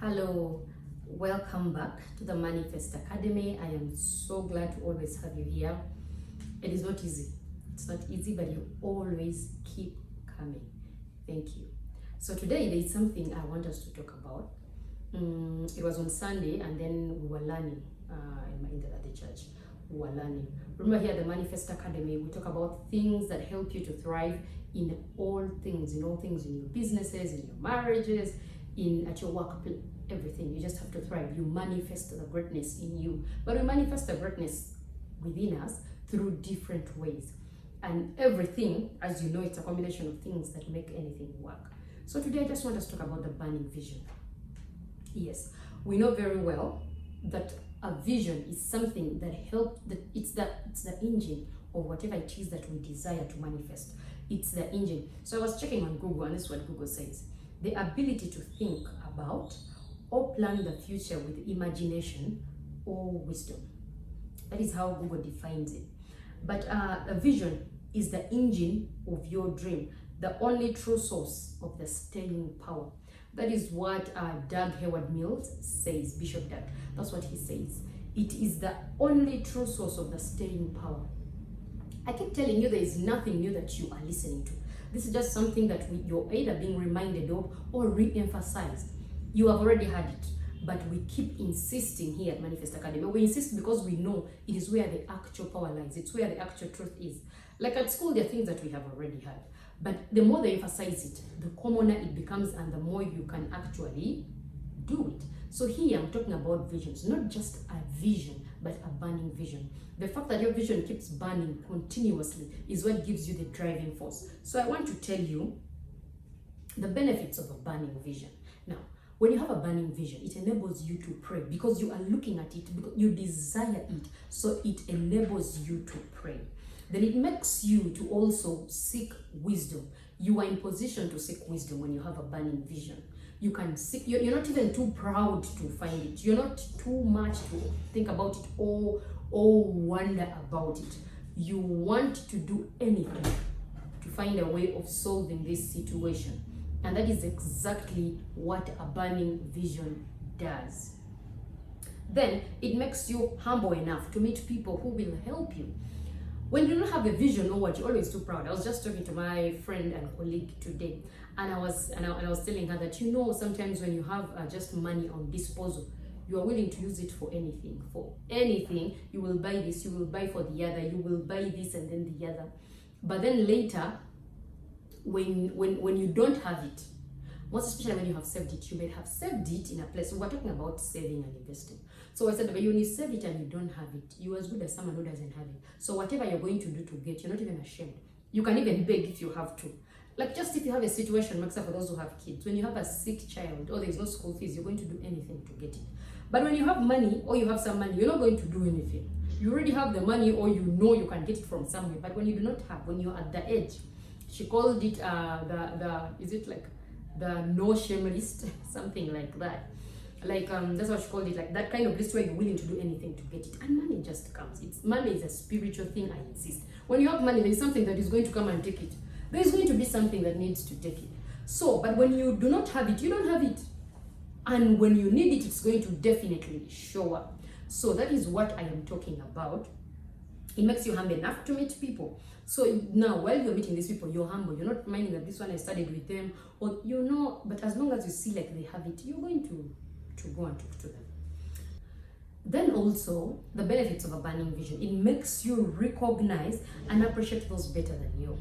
Hello, welcome back to the Manifest Academy. I am so glad to always have you here. It is not easy. It's not easy, but you always keep coming. Thank you. So today there is something I want us to talk about. It was on Sunday, and then we were learning at the church. We were learning. Remember, here at the Manifest Academy, we talk about things that help you to thrive in all things, in your businesses, in your marriages, at your workplace, everything. You just have to thrive. You manifest the greatness in you. But we manifest the greatness within us through different ways. And everything, as you know, it's a combination of things that make anything work. So today I just want us to talk about the burning vision. Yes, we know very well that a vision is something that helps, it's the engine of whatever it is that we desire to manifest. It's the engine. So I was checking on Google, and this is what Google says. The ability to think about or plan the future with imagination or wisdom. That is how Google defines it. But a vision is the engine of your dream, the only true source of the staying power. That is what Doug Hayward Mills says, Bishop Doug. That's what he says. It is the only true source of the staying power. I keep telling you there is nothing new that you are listening to. This is just something that you're either being reminded of or re-emphasized. You have already had it, but we keep insisting here at Manifest Academy. We insist because we know it is where the actual power lies. It's where the actual truth is. Like at school, there are things that we have already had, but the more they emphasize it, the commoner it becomes, and the more you can actually do it. So here I'm talking about visions, not just a vision, but a burning vision. The fact that your vision keeps burning continuously is what gives you the driving force. So I want to tell you the benefits of a burning vision. Now, when you have a burning vision, it enables you to pray because you are looking at it, because you desire it. So it enables you to pray. Then it makes you to also seek wisdom. You are in position to seek wisdom when you have a burning vision. You can seek, you're not even too proud to find it. You're not too much to think about it or wonder about it. You want to do anything to find a way of solving this situation. And that is exactly what a burning vision does. Then it makes you humble enough to meet people who will help you. When you don't have a vision or what, you're always too proud. I was just talking to my friend and colleague today, and I was telling her that, sometimes when you have just money on disposal, you are willing to use it for anything. For anything, you will buy this, you will buy for the other, you will buy this and then the other. But then later, when you don't have it, most especially when you have saved it, you may have saved it in a place. So we're talking about saving and investing. So I said, when you save it and you don't have it, you're as good as someone who doesn't have it. So whatever you're going to do to get, you're not even ashamed. You can even beg if you have to. Like just if you have a situation, except for those who have kids, when you have a sick child or there's no school fees, you're going to do anything to get it. But when you have money or you have some money, you're not going to do anything. You already have the money, or you can get it from somewhere. But when you do not have, when you're at the edge, she called it the no shame list, something like that. That's what she called it, like that kind of list where you're willing to do anything to get it, and money just comes. Money is a spiritual thing, I insist. When you have money, there's something that is going to come and take it. There's going to be something that needs to take it. So, but when you do not have it, you don't have it. And when you need it, it's going to definitely show up. So that is what I am talking about. It makes you humble enough to meet people. So now, while you're meeting these people, you're humble. You're not minding that this one I studied with them, or but as long as you see like they have it, you're going to go and talk to them. Then also, the benefits of a burning vision. It makes you recognize and appreciate those better than you.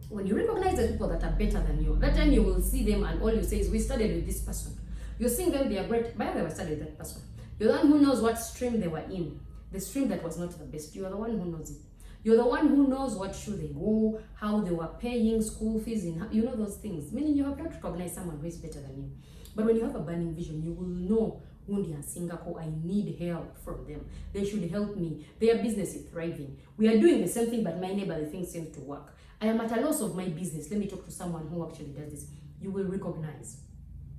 When you recognize the people that are better than you, that time you will see them and all you say is, we studied with this person. You're seeing them, they are great, but they were studied with that person. You're the one who knows what stream they were in. The stream that was not the best. You are the one who knows it. You're the one who knows what should they go, how they were paying school fees, those things. Meaning you have not recognized someone who is better than you. But when you have a burning vision, you will know, I need help from them. They should help me. Their business is thriving. We are doing the same thing, but my neighbor, the thing seems to work. I am at a loss of my business. Let me talk to someone who actually does this. You will recognize.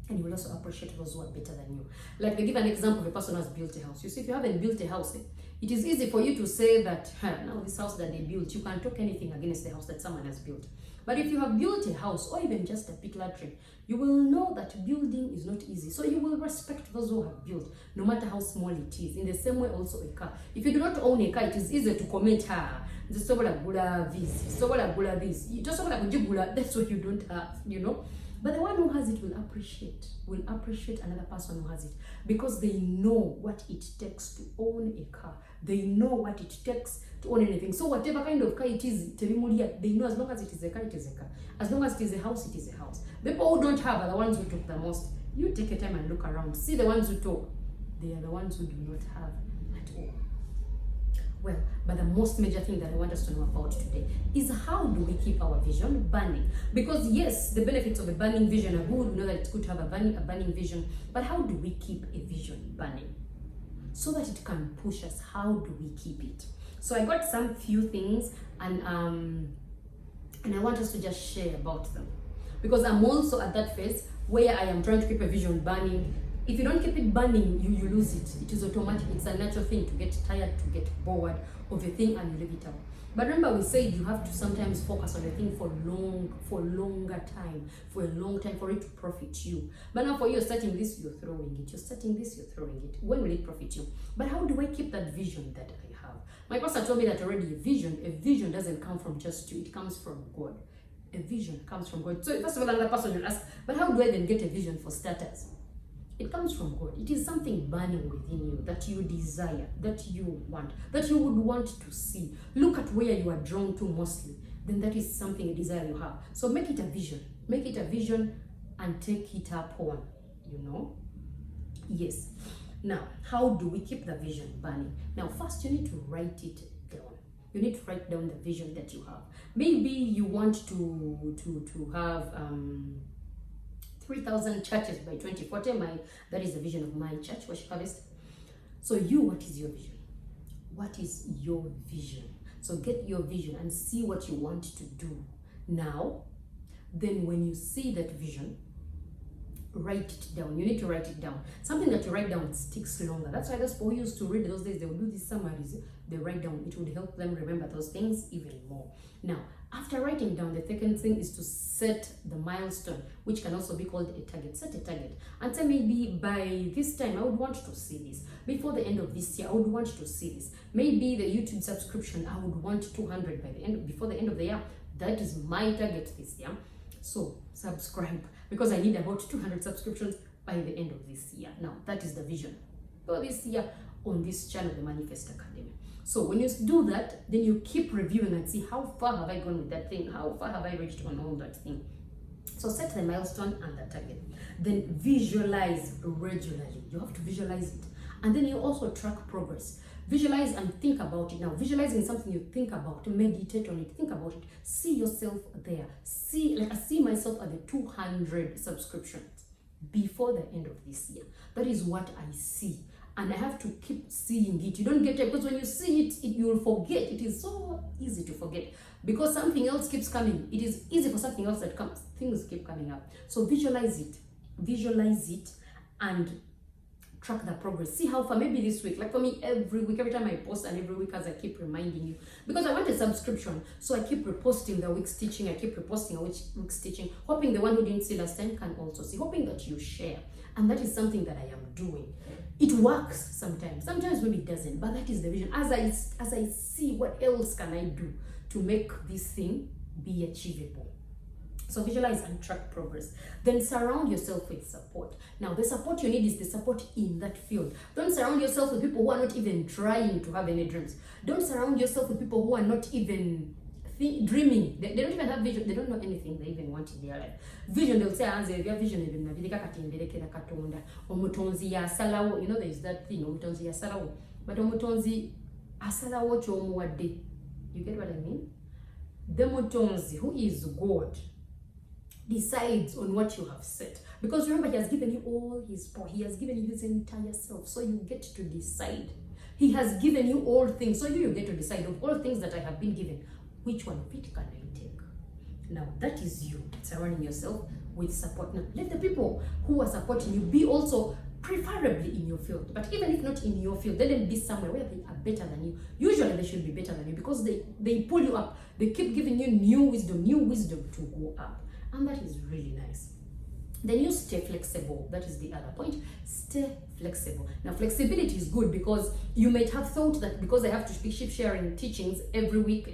And you will also appreciate those who are better than you. Like they give an example of a person who has built a house. You see, if you haven't built a house, It is easy for you to say that, now this house that they built, you can't talk anything against the house that someone has built. But if you have built a house or even just a pickler tree, you will know that building is not easy. So you will respect those who have built, no matter how small it is. In the same way also a car. If you do not own a car, it is easy to comment her. That's what you don't have, you know. But the one who has it will appreciate another person who has it, because they know what it takes to own a car. They know what it takes to own anything. So whatever kind of car it is, they know as long as it is a car, it is a car. As long as it is a house, it is a house. The people who don't have are the ones who took the most. You take a time and look around. See the ones who took. They are the ones who do not have at all. Well, but the most major thing that I want us to know about today is how do we keep our vision burning? Because yes, the benefits of a burning vision are good. We know that it's good to have a burning vision. But how do we keep a vision burning so that it can push us? How do we keep it? So I got some few things, and I want us to just share about them, because I'm also at that phase where I am trying to keep a vision burning. If you don't keep it burning, you lose it. It is automatic. It's a natural thing to get tired, to get bored of a thing, and you leave it out. But remember, we said you have to sometimes focus on a thing for longer time, for a long time, for it to profit you. But now for you, you're starting this, you're throwing it. You're starting this, you're throwing it. When will it profit you? But how do I keep that vision that I have? My pastor told me that already a vision doesn't come from just you. It comes from God. A vision comes from God. So first of all, another person will ask, but how do I then get a vision for starters? It comes from God. It is something burning within you that you desire, that you want, that you would want to see. Look at where you are drawn to mostly. Then that is something, a desire you have. So make it a vision. Make it a vision and take it up on, you know? Yes. Now, how do we keep the vision burning? Now, first you need to write it down. You need to write down the vision that you have. Maybe you want to have 3,000 churches by 2040. That is the vision of my church, Worship Harvest. So what is your vision? What is your vision? So get your vision and see what you want to do now. Then when you see that vision, write it down. You need to write it down. Something that you write down sticks longer. That's why those people who used to read those days, they would do these summaries. They write down. It would help them remember those things even more. Now, after writing down, the second thing is to set the milestone, which can also be called a target. Set a target and say, maybe by this time I would want to see this. Before the end of this year, I would want to see this. Maybe the YouTube subscription, I would want 200 before the end of the year. That is my target this year. So subscribe, because I need about 200 subscriptions by the end of this year. Now, that is the vision for this year on this channel, the Manifest Academy. So when you do that, then you keep reviewing and see how far have I gone with that thing? How far have I reached on all that thing? So set the milestone and the target. Then visualize regularly. You have to visualize it. And then you also track progress. Visualize and think about it. Now, visualizing is something you think about, meditate on it, think about it, see yourself there. I see myself at the 200 subscriptions before the end of this year. That is what I see. And I have to keep seeing it. You don't get it, because when you see it, you will forget. It is so easy to forget because something else keeps coming. It is easy for something else that comes. Things keep coming up. So visualize it and track the progress. See how far. Maybe this week, like for me, every week, every time I post, and every week as I keep reminding you, because I want a subscription, so I keep reposting the week's teaching. I keep reposting a week's teaching, hoping the one who didn't see last time can also see, hoping that you share. And that is something that I am doing. It works sometimes maybe it doesn't, but that is the vision. As I see what else can I do to make this thing be achievable. So visualize and track progress. Then surround yourself with support. Now, the support you need is the support in that field. Don't surround yourself with people who are not even trying to have any dreams. Don't surround yourself with people who are not even dreaming. They don't even have vision. They don't know anything they even want in their life. Vision, they'll say, your vision is in the omutonzi yasalawo. You know, there is that thing, omutonzi yasalawo. But omutonzi asalawo chomuwadde. You get what I mean? The mutonzi, who is God, decides on what you have set. Because remember, he has given you all his power. He has given you his entire self. So you get to decide. He has given you all things. So you get to decide of all things that I have been given. Which one of it can I take? Now, that is you surrounding yourself with support. Now, let the people who are supporting you be also preferably in your field. But even if not in your field, let them be somewhere where they are better than you. Usually they should be better than you because they pull you up. They keep giving you new wisdom to go up. And that is really nice. Then you stay flexible. That is the other point. Stay flexible. Now, flexibility is good because you might have thought that because I have to keep sharing teachings every week,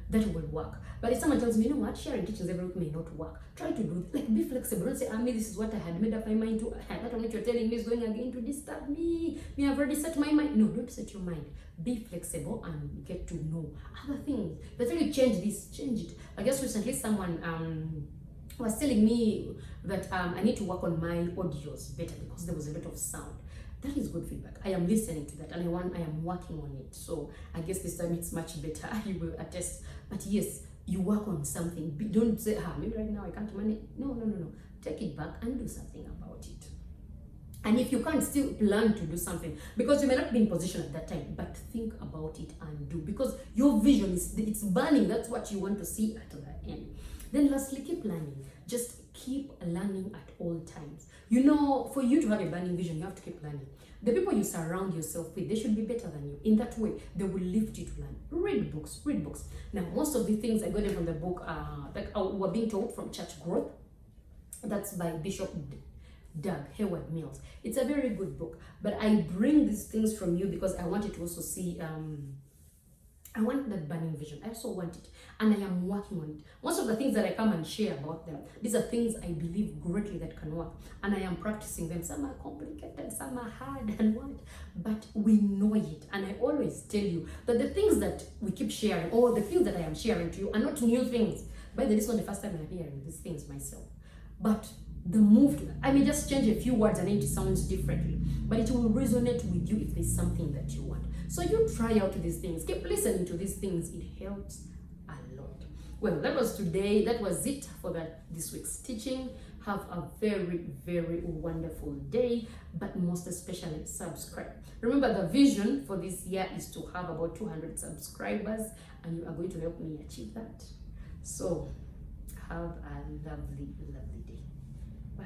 that will work. But if someone tells me, you know what, sharing teachings every week may not work, try to do, like, be flexible. Don't say, this is what I had made up my mind to. That one that you're telling me is going again to disturb me. I've already set my mind. No, don't set your mind. Be flexible and get to know other things. But when you change this, change it. I guess recently someone was telling me that I need to work on my audios better because there was a lot of sound. That is good feedback. I am listening to that and I am working on it. So I guess this time it's much better. You will attest. But yes, you work on something. Don't say, maybe right now I can't manage. No. Take it back and do something about it. And if you can't, still plan to do something because you may not be in position at that time, but think about it and do, because your vision it's burning. That's what you want to see at the end. Then lastly, keep learning. Just keep learning at all times. You know, for you to have a burning vision, you have to keep learning. The people you surround yourself with, they should be better than you. In that way, they will lift you to learn. Read books. Now, most of the things I got from the book were being taught from Church Growth. That's by Bishop Doug Hayward Mills. It's a very good book, but I bring these things from you because I wanted to also see I want that burning vision. I also want it, and I am working on it. Most of the things that I come and share about them, these are things I believe greatly that can work, and I am practicing them. Some are complicated, some are hard and what, but we know it. And I always tell you that the things that we keep sharing, or the things that I am sharing to you, are not new things. By the way, this is not the first time I'm hearing these things myself, but the move to, I may just change a few words and it sounds differently, but it will resonate with you if there's something that you want. So you try out these things, keep listening to these things. It helps a lot. Well, that was today. That was it for this week's teaching. Have a very, very wonderful day, but most especially subscribe. Remember, the vision for this year is to have about 200 subscribers, and you are going to help me achieve that. So have a lovely, lovely day. Bye.